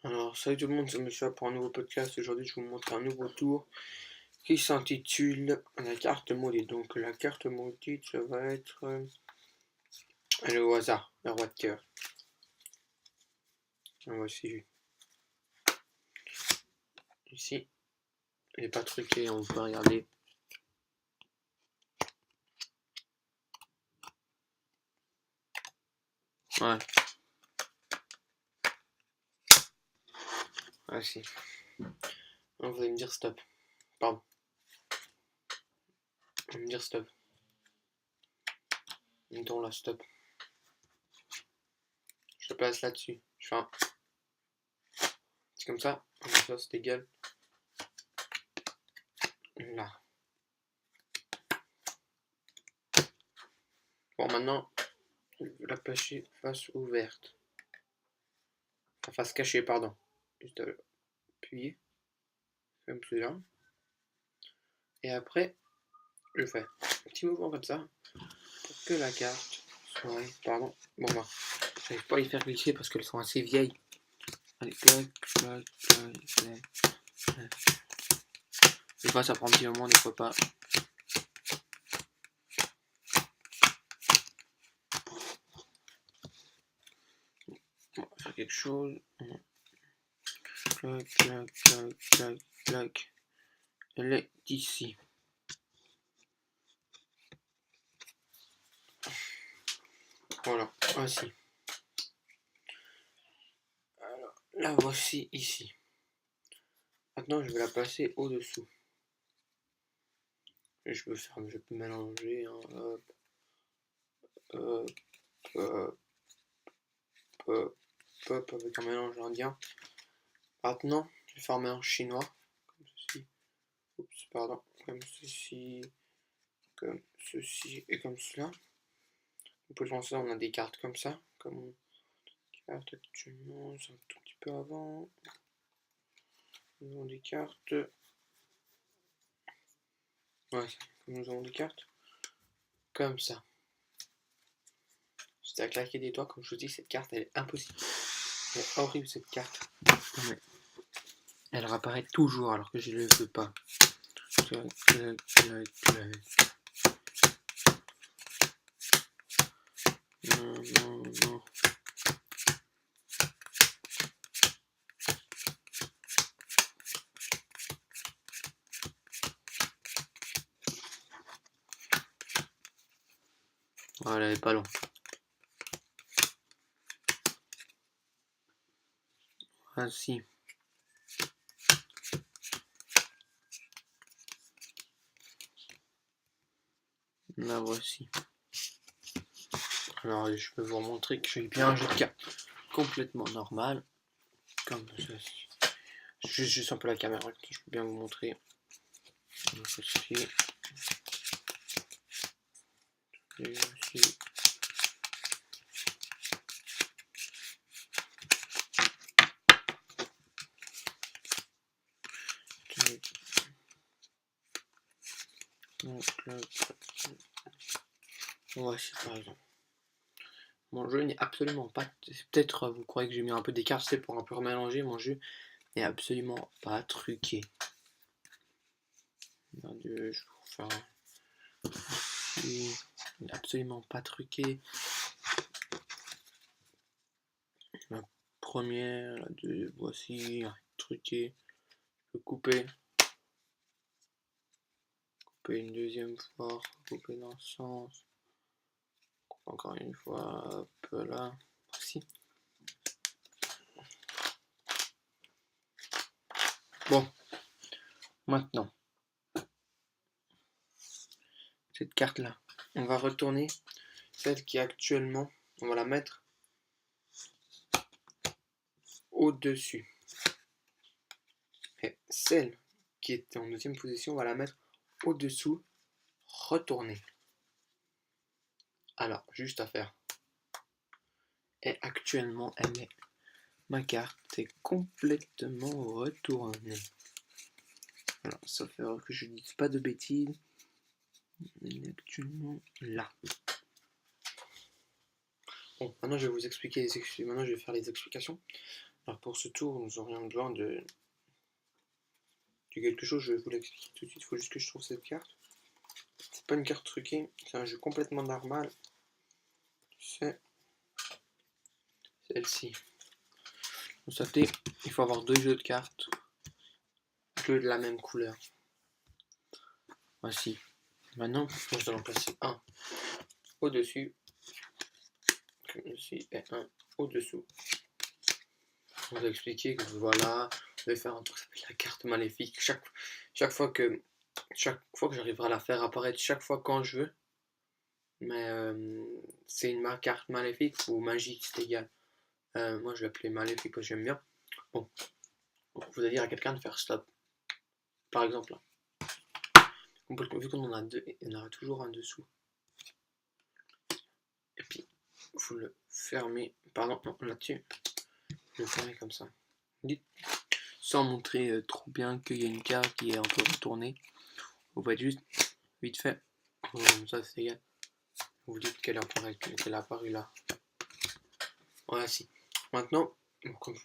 Alors, salut tout le monde, c'est Monsieur pour un nouveau podcast. Aujourd'hui, je vais vous montrer un nouveau tour qui s'intitule la carte maudite. Donc, la carte maudite, ça va être le hasard, le roi de cœur. Voici ici, elle n'est pas truquée, on peut regarder. Ouais. Voici. On va me dire stop. Pardon. On va me dire stop. Mettons là, stop. Je la place là-dessus. Je fais un. C'est comme ça c'est égal. Là. Bon, maintenant, je vais la placer face ouverte. Enfin, face cachée, pardon. Juste à appuyer. Comme celui-là. Et après, je fais un petit mouvement comme ça pour que la carte soit. Pardon. Bon, bah, j'arrive pas à les faire glisser parce qu'elles sont assez vieilles. Allez, clac, clac, clac, clac. Des fois, ça prend un petit moment, des fois pas. Bon, on va faire quelque chose. Clac, clac, clac, clac, clac. Elle est ici. Voilà, voici. Alors, la voici ici. Maintenant, je vais la placer au-dessous. Et je peux mélanger. Hein, hop, hop, hop, hop, hop, avec un mélange indien. Maintenant, je vais faire un mélange chinois. Comme ceci. Oups, pardon. Comme ceci. Comme ceci et comme cela. Vous pouvez penser, on a des cartes comme ça. Comme carte actuellement, c'est un tout petit peu avant. Nous avons des cartes. Ouais, nous avons des cartes comme ça. C'est à claquer des doigts, comme je vous dis, cette carte elle est impossible. Elle est horrible cette carte. Mais elle réapparaît toujours alors que je ne le veux pas. Clac, clac, clac, clac. Non, non, non. Voilà, elle est pas longue. Ainsi. La voici. Alors, je peux vous montrer que j'ai bien un jeu de cartes complètement normal. Comme ceci. Juste un peu la caméra, je peux bien vous montrer. Ceci. Et aussi. Voici par exemple. Mon jeu n'est absolument pas. Peut-être vous croyez que j'ai mis un peu d'écart, c'est pour un peu remélanger. Mon jeu n'est absolument pas truqué. Mon Dieu, je vais vous faire. Il n'est absolument pas truqué. La première, la deuxième, voici, truqué. Je peux couper. Couper une deuxième fois, couper dans le sens. Encore une fois, hop là. Voici. Bon, maintenant, cette carte-là, on va retourner celle qui est actuellement, on va la mettre au-dessus. Et celle qui était en deuxième position, on va la mettre au-dessous, retourner. Alors, juste à faire. Et actuellement, ma carte est complètement retournée. Alors, sauf erreur que je ne dise pas de bêtises. Elle est actuellement là. Bon, maintenant je vais vous expliquer maintenant je vais faire les explications. Alors pour ce tour, nous aurions besoin de quelque chose, je vais vous l'expliquer tout de suite, il faut juste que je trouve cette carte. C'est pas une carte truquée, c'est un jeu complètement normal. C'est celle-ci. Vous savez, il faut avoir 2 jeux de cartes, de la même couleur. Voici. Maintenant, nous allons placer un au-dessus, comme ceci, et un au-dessous. On vous a expliqué que voilà, je vais faire un truc qui s'appelle la carte maléfique. Chaque fois que j'arriverai à la faire apparaître chaque fois quand je veux. Mais c'est une carte maléfique ou magique, c'est égal. Moi je vais l'appeler maléfique parce que j'aime bien. Bon, vous allez dire à quelqu'un de faire stop. Par exemple là. Vu qu'on en a deux, il y en aura toujours un dessous. Et puis vous le fermez. Pardon, non, là-dessus. Le fermez comme ça. Dites, sans montrer trop bien qu'il y a une carte qui est un peu retournée. Vous faites juste vite fait. Comme ça c'est égal. Vous dites qu'elle est apparue là. Voilà, si. Maintenant, comme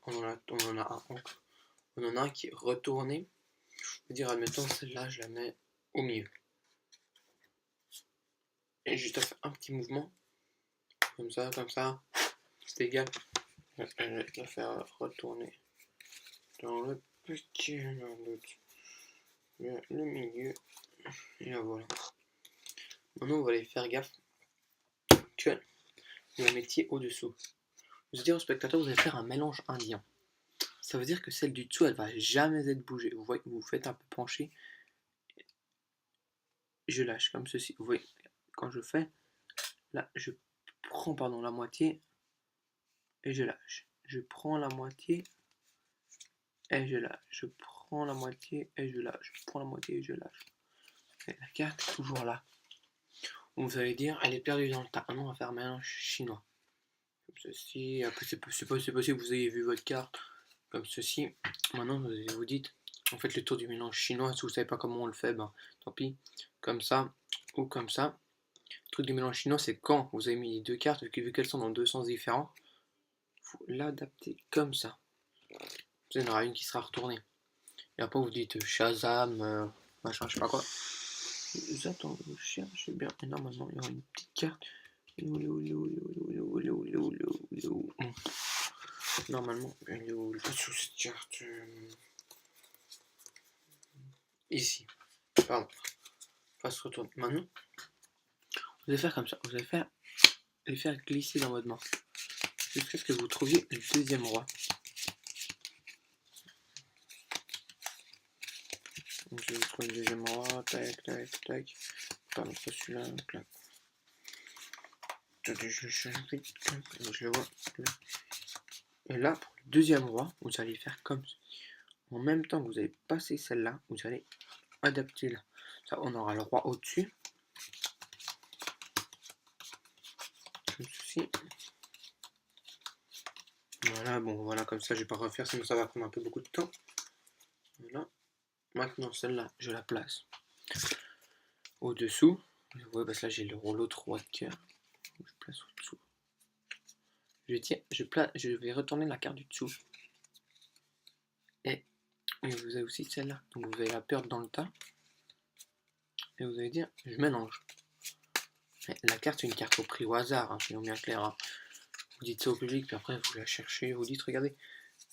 on en a un qui est retourné. Je veux dire, admettons, celle-là, je la mets au milieu. Et juste à faire un petit mouvement. Comme ça, c'est égal. Je vais la faire retourner dans le petit, le milieu. Et là, voilà. Maintenant, vous allez faire gaffe que vous la mettiez au-dessous. Vous dites au spectateur, vous allez faire un mélange indien. Ça veut dire que celle du dessous, elle va jamais être bougée. Vous voyez, vous faites un peu pencher. Je lâche comme ceci. Vous voyez, quand je fais, là, je prends la moitié et je lâche. Je prends la moitié et je lâche. Je prends la moitié et je lâche. Je prends la moitié et je lâche. Et la carte est toujours là. Vous allez dire, elle est perdue dans le tas. Maintenant, on va faire un mélange chinois. Comme ceci. Après, c'est possible que vous ayez vu votre carte. Comme ceci. Maintenant, vous dites, en fait, le tour du mélange chinois. Si vous ne savez pas comment on le fait, ben, tant pis. Comme ça ou comme ça. Le truc du mélange chinois, c'est quand vous avez mis les deux cartes, vu qu'elles sont dans deux sens différents, il faut l'adapter comme ça. Il y en aura une qui sera retournée. Et après, vous dites Shazam, machin, je sais pas quoi. Attends, vous cherchez bien. Et normalement, il y aura une petite carte. Normalement, elle est où sous cette carte ici. Pardon. Pas se retourner. Maintenant, vous allez faire comme ça. Vous allez les faire glisser dans votre main. Jusqu'à ce que vous trouviez le deuxième roi. Donc, je vais trouver le deuxième roi. Tac, tac, tac. Pardon, pas celui-là. Clac. Je le vois. Et là, pour le deuxième roi, vous allez faire comme ça. En même temps que vous allez passer celle-là, vous allez adapter là. Ça, on aura le roi au-dessus. Comme ceci. Voilà, bon, voilà, comme ça, je vais pas refaire, sinon ça va prendre un peu beaucoup de temps. Voilà. Maintenant, celle-là, je la place au-dessous. Vous voyez, parce que là, j'ai l'autre roi de cœur. Je place au-dessous. Je vais retourner la carte du dessous. Et vous avez aussi celle-là. Donc vous allez la perdre dans le tas. Et vous allez dire, je mélange. Et la carte, c'est une carte au prix au hasard, hein, soyons bien clairs. Hein. Vous dites ça au public, puis après vous la cherchez, vous dites, regardez,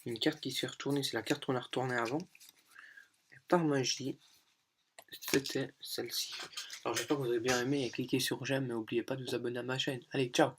une carte qui se fait retourner, c'est la carte qu'on a retournée avant. Et par magie, c'était celle-ci. Alors j'espère que vous avez bien aimé et cliquez sur j'aime, mais n'oubliez pas de vous abonner à ma chaîne. Allez, ciao!